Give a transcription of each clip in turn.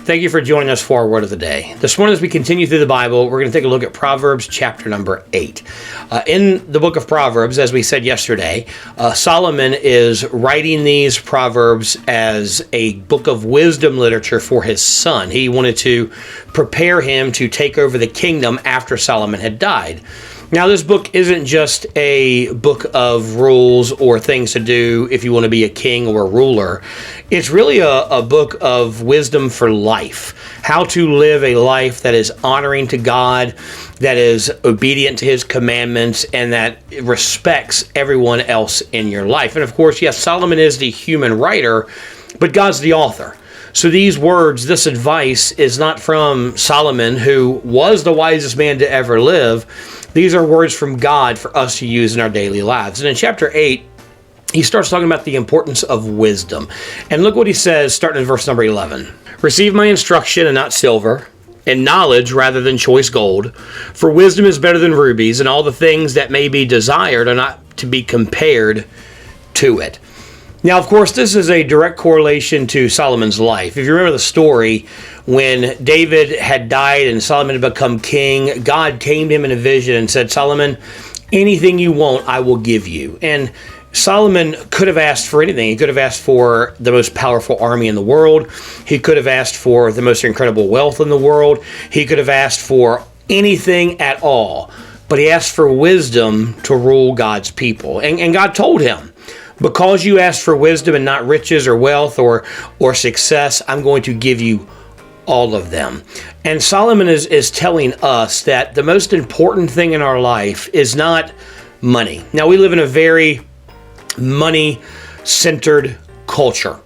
Thank you for joining us for our Word of the Day. This morning, as we continue through the Bible, we're going to take a look at Proverbs chapter number 8. In the book of Proverbs, as we said yesterday, Solomon is writing these Proverbs as a book of wisdom literature for his son. He wanted to prepare him to take over the kingdom after Solomon had died. Now, this book isn't just a book of rules or things to do if you want to be a king or a ruler. It's really a book of wisdom for life, how to live a life that is honoring to God, that is obedient to His commandments, and that respects everyone else in your life. And of course, yes, Solomon is the human writer, but God's the author. So these words, this advice is not from Solomon, who was the wisest man to ever live. These are words from God for us to use in our daily lives. And in chapter 8, he starts talking about the importance of wisdom. And look what he says, starting in verse number 11. Receive my instruction and not silver, and knowledge rather than choice gold. For wisdom is better than rubies, and all the things that may be desired are not to be compared to it. Now, of course, this is a direct correlation to Solomon's life. If you remember the story, when David had died and Solomon had become king, God came to him in a vision and said, Solomon, anything you want, I will give you. And Solomon could have asked for anything. He could have asked for the most powerful army in the world. He could have asked for the most incredible wealth in the world. He could have asked for anything at all. But he asked for wisdom to rule God's people. And God told him, because you asked for wisdom and not riches or wealth or success, I'm going to give you all of them. And Solomon is telling us that the most important thing in our life is not money. Now, we live in a very money-centered culture.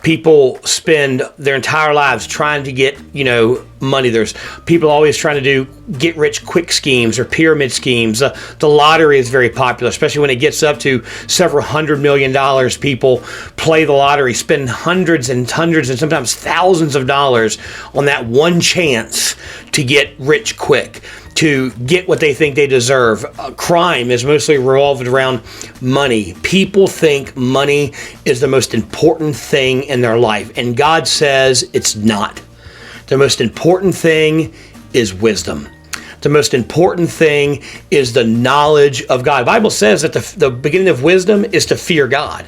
People spend their entire lives trying to get, money. There's people always trying to do get-rich-quick schemes or pyramid schemes. The lottery is very popular, especially when it gets up to several $100 million. People play the lottery, spend hundreds and hundreds and sometimes thousands of dollars on that one chance to get rich quick, to get what they think they deserve. Crime is mostly revolved around money. People think money is the most important thing in their life, and God says it's not. The most important thing is wisdom. The most important thing is the knowledge of God. The Bible says that the beginning of wisdom is to fear God.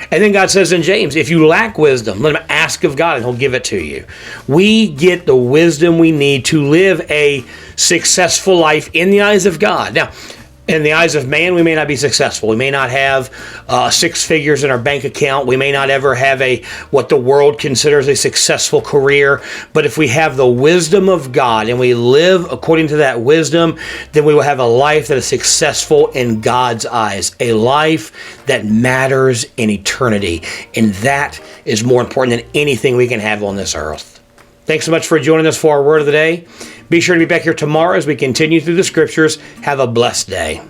And then God says in James, if you lack wisdom, let him ask of God and he'll give it to you. We get the wisdom we need to live a successful life in the eyes of God. Now, in the eyes of man, we may not be successful. We may not have 6 figures in our bank account. We may not ever have what the world considers a successful career. But if we have the wisdom of God and we live according to that wisdom, then we will have a life that is successful in God's eyes, a life that matters in eternity. And that is more important than anything we can have on this earth. Thanks so much for joining us for our Word of the Day. Be sure to be back here tomorrow as we continue through the Scriptures. Have a blessed day.